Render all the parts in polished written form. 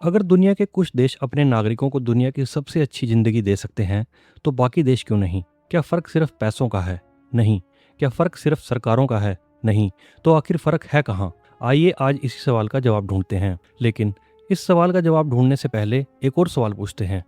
अगर दुनिया के कुछ देश अपने नागरिकों को दुनिया की सबसे अच्छी ज़िंदगी दे सकते हैं, तो बाकी देश क्यों नहीं? क्या फ़र्क सिर्फ पैसों का है? नहीं। क्या फ़र्क सिर्फ सरकारों का है? नहीं। तो आखिर फ़र्क है कहाँ? आइए आज इसी सवाल का जवाब ढूंढते हैं। लेकिन इस सवाल का जवाब ढूंढने से पहले एक और सवाल पूछते हैं।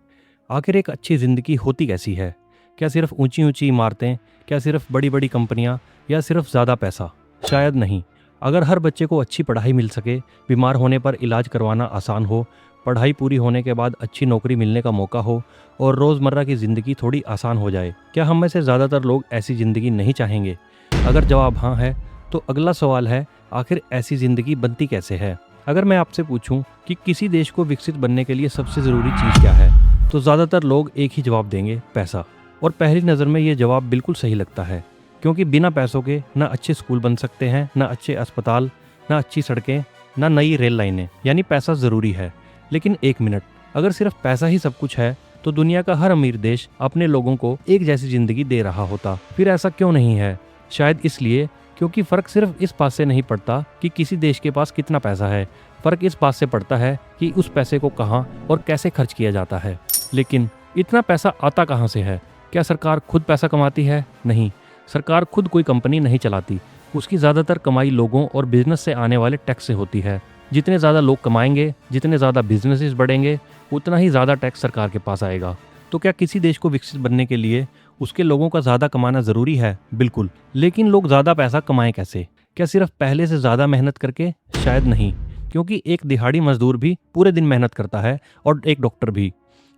आखिर एक अच्छी ज़िंदगी होती कैसी है? क्या सिर्फ ऊंची ऊंची इमारतें? क्या सिर्फ बड़ी बड़ी कंपनियां? या सिर्फ ज़्यादा पैसा? शायद नहीं। अगर हर बच्चे को अच्छी पढ़ाई मिल सके, बीमार होने पर इलाज करवाना आसान हो, पढ़ाई पूरी होने के बाद अच्छी नौकरी मिलने का मौका हो और रोज़मर्रा की ज़िंदगी थोड़ी आसान हो जाए, क्या हम में से ज़्यादातर लोग ऐसी ज़िंदगी नहीं चाहेंगे? अगर जवाब हाँ है, तो अगला सवाल है, आखिर ऐसी ज़िंदगी बनती कैसे है? अगर मैं आपसे पूछूं कि किसी देश को विकसित बनने के लिए सबसे ज़रूरी चीज़ क्या है, तो ज़्यादातर लोग एक ही जवाब देंगे, पैसा। और पहली नज़र में ये जवाब बिल्कुल सही लगता है, क्योंकि बिना पैसों के ना अच्छे स्कूल बन सकते हैं, ना अच्छे अस्पताल, ना अच्छी सड़कें, ना नई रेल लाइनें। यानी पैसा ज़रूरी है। लेकिन एक मिनट, अगर सिर्फ पैसा ही सब कुछ है, तो दुनिया का हर अमीर देश अपने लोगों को एक जैसी जिंदगी दे रहा होता। फिर ऐसा क्यों नहीं है? शायद इसलिए क्योंकि फर्क सिर्फ इस बात से नहीं पड़ता कि किसी देश के पास कितना पैसा है। फर्क इस बात से पड़ता है कि उस पैसे को कहाँ और कैसे खर्च किया जाता है। लेकिन इतना पैसा आता कहाँ से है? क्या सरकार खुद पैसा कमाती है? नहीं, सरकार खुद कोई कंपनी नहीं चलाती। उसकी ज़्यादातर कमाई लोगों और बिजनेस से आने वाले टैक्स से होती है। जितने ज़्यादा लोग कमाएंगे, जितने ज़्यादा बिजनेसेस बढ़ेंगे, उतना ही ज़्यादा टैक्स सरकार के पास आएगा। तो क्या किसी देश को विकसित बनने के लिए उसके लोगों का ज़्यादा कमाना ज़रूरी है? बिल्कुल। लेकिन लोग ज़्यादा पैसा कमाएं कैसे? क्या सिर्फ पहले से ज़्यादा मेहनत करके? शायद नहीं, क्योंकि एक दिहाड़ी मजदूर भी पूरे दिन मेहनत करता है और एक डॉक्टर भी।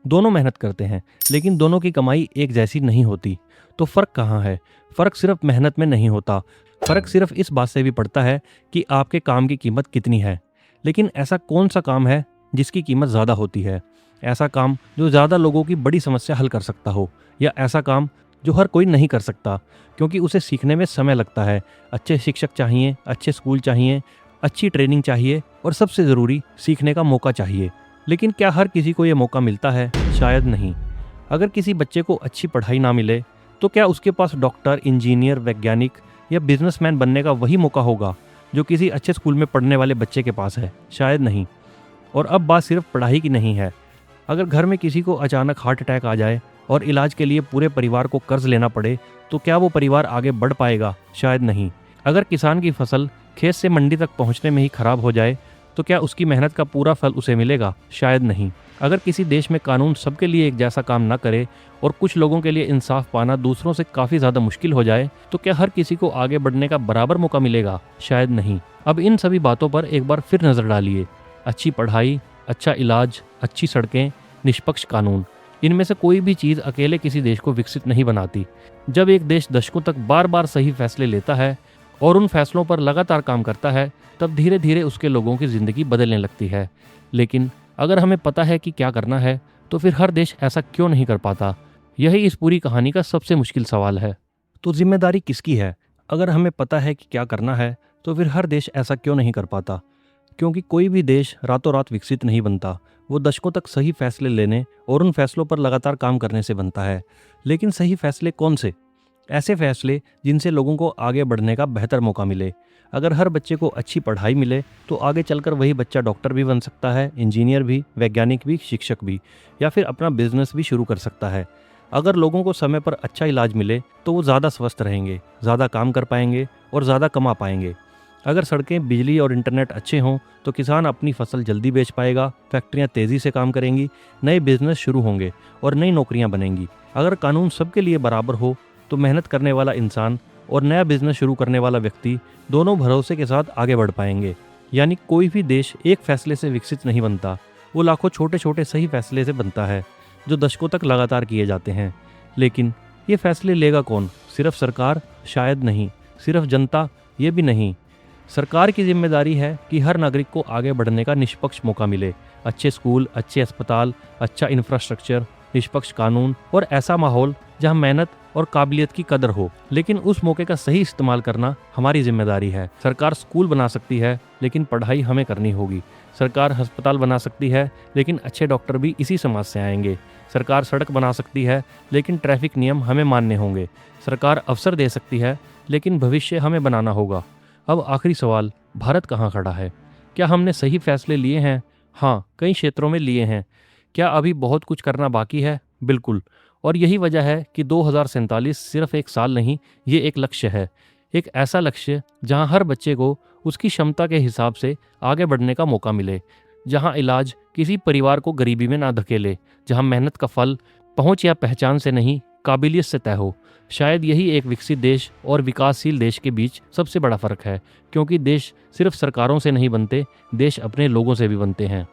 दोनों मेहनत करते हैं, लेकिन दोनों की कमाई एक जैसी नहीं होती। तो फ़र्क कहाँ है? फ़र्क सिर्फ मेहनत में नहीं होता। फ़र्क सिर्फ इस बात से भी पड़ता है कि आपके काम की कीमत कितनी है। लेकिन ऐसा कौन सा काम है जिसकी कीमत ज़्यादा होती है? ऐसा काम जो ज़्यादा लोगों की बड़ी समस्या हल कर सकता हो, या ऐसा काम जो हर कोई नहीं कर सकता, क्योंकि उसे सीखने में समय लगता है। अच्छे शिक्षक चाहिए, अच्छे स्कूल चाहिए, अच्छी ट्रेनिंग चाहिए और सबसे ज़रूरी, सीखने का मौका चाहिए। लेकिन क्या हर किसी को ये मौका मिलता है? शायद नहीं। अगर किसी बच्चे को अच्छी पढ़ाई ना मिले, तो क्या उसके पास डॉक्टर, इंजीनियर, वैज्ञानिक या बिजनेसमैन बनने का वही मौका होगा जो किसी अच्छे स्कूल में पढ़ने वाले बच्चे के पास है? शायद नहीं। और अब बात सिर्फ पढ़ाई की नहीं है। अगर घर में किसी को अचानक हार्ट अटैक आ जाए और इलाज के लिए पूरे परिवार को कर्ज लेना पड़े, तो क्या वो परिवार आगे बढ़ पाएगा? शायद नहीं। अगर किसान की फसल खेत से मंडी तक पहुंचने में ही खराब हो जाए, तो क्या उसकी मेहनत का पूरा फल उसे मिलेगा? शायद नहीं। अगर किसी देश में कानून सबके लिए एक जैसा काम ना करे और कुछ लोगों के लिए इंसाफ पाना दूसरों से काफ़ी ज़्यादा मुश्किल हो जाए, तो क्या हर किसी को आगे बढ़ने का बराबर मौका मिलेगा? शायद नहीं। अब इन सभी बातों पर एक बार फिर नज़र डालिए। अच्छी पढ़ाई, अच्छा इलाज, अच्छी सड़कें, निष्पक्ष कानून, इनमें से कोई भी चीज़ अकेले किसी देश को विकसित नहीं बनाती। जब एक देश दशकों तक बार बार सही फैसले लेता है और उन फैसलों पर लगातार काम करता है, तब धीरे धीरे उसके लोगों की ज़िंदगी बदलने लगती है। लेकिन अगर हमें पता है कि क्या करना है, तो फिर हर देश ऐसा क्यों नहीं कर पाता? यही इस पूरी कहानी का सबसे मुश्किल सवाल है। तो जिम्मेदारी किसकी है? अगर हमें पता है कि क्या करना है, तो फिर हर देश ऐसा क्यों नहीं कर पाता? क्योंकि कोई भी देश रातों रात विकसित नहीं बनता। वो दशकों तक सही फैसले लेने और उन फैसलों पर लगातार काम करने से बनता है। लेकिन सही फैसले कौन से? ऐसे फैसले जिनसे लोगों को आगे बढ़ने का बेहतर मौका मिले। अगर हर बच्चे को अच्छी पढ़ाई मिले, तो आगे चलकर वही बच्चा डॉक्टर भी बन सकता है, इंजीनियर भी, वैज्ञानिक भी, शिक्षक भी, या फिर अपना बिजनेस भी शुरू कर सकता है। अगर लोगों को समय पर अच्छा इलाज मिले, तो वो ज़्यादा स्वस्थ रहेंगे, ज़्यादा काम कर पाएंगे और ज़्यादा कमा पाएंगे। अगर सड़कें, बिजली और इंटरनेट अच्छे हों, तो किसान अपनी फसल जल्दी बेच पाएगा, फैक्ट्रियाँ तेज़ी से काम करेंगी, नए बिजनेस शुरू होंगे और नई नौकरियाँ बनेंगी। अगर कानून सबके लिए बराबर हो, तो मेहनत करने वाला इंसान और नया बिजनेस शुरू करने वाला व्यक्ति दोनों भरोसे के साथ आगे बढ़ पाएंगे। यानी कोई भी देश एक फैसले से विकसित नहीं बनता, वो लाखों छोटे छोटे सही फैसले से बनता है, जो दशकों तक लगातार किए जाते हैं। लेकिन ये फैसले लेगा कौन? सिर्फ सरकार? शायद नहीं। सिर्फ जनता? ये भी नहीं। सरकार की जिम्मेदारी है कि हर नागरिक को आगे बढ़ने का निष्पक्ष मौका मिले। अच्छे स्कूल, अच्छे अस्पताल, अच्छा इंफ्रास्ट्रक्चर, निष्पक्ष कानून और ऐसा माहौल जहां मेहनत और काबिलियत की कदर हो। लेकिन उस मौके का सही इस्तेमाल करना हमारी जिम्मेदारी है। सरकार स्कूल बना सकती है, लेकिन पढ़ाई हमें करनी होगी। सरकार अस्पताल बना सकती है, लेकिन अच्छे डॉक्टर भी इसी समाज से आएंगे। सरकार सड़क बना सकती है, लेकिन ट्रैफिक नियम हमें मानने होंगे। सरकार अवसर दे सकती है, लेकिन भविष्य हमें बनाना होगा। अब आखिरी सवाल, भारत कहाँ खड़ा है? क्या हमने सही फैसले लिए हैं? हाँ, कई क्षेत्रों में लिए हैं। क्या अभी बहुत कुछ करना बाकी है? बिल्कुल। और यही वजह है कि 2047 सिर्फ एक साल नहीं, ये एक लक्ष्य है। एक ऐसा लक्ष्य जहाँ हर बच्चे को उसकी क्षमता के हिसाब से आगे बढ़ने का मौका मिले, जहाँ इलाज किसी परिवार को गरीबी में ना धकेले, जहाँ मेहनत का फल पहुँच या पहचान से नहीं, काबिलियत से तय हो। शायद यही एक विकसित देश और विकासशील देश के बीच सबसे बड़ा फ़र्क है, क्योंकि देश सिर्फ सरकारों से नहीं बनते, देश अपने लोगों से भी बनते हैं।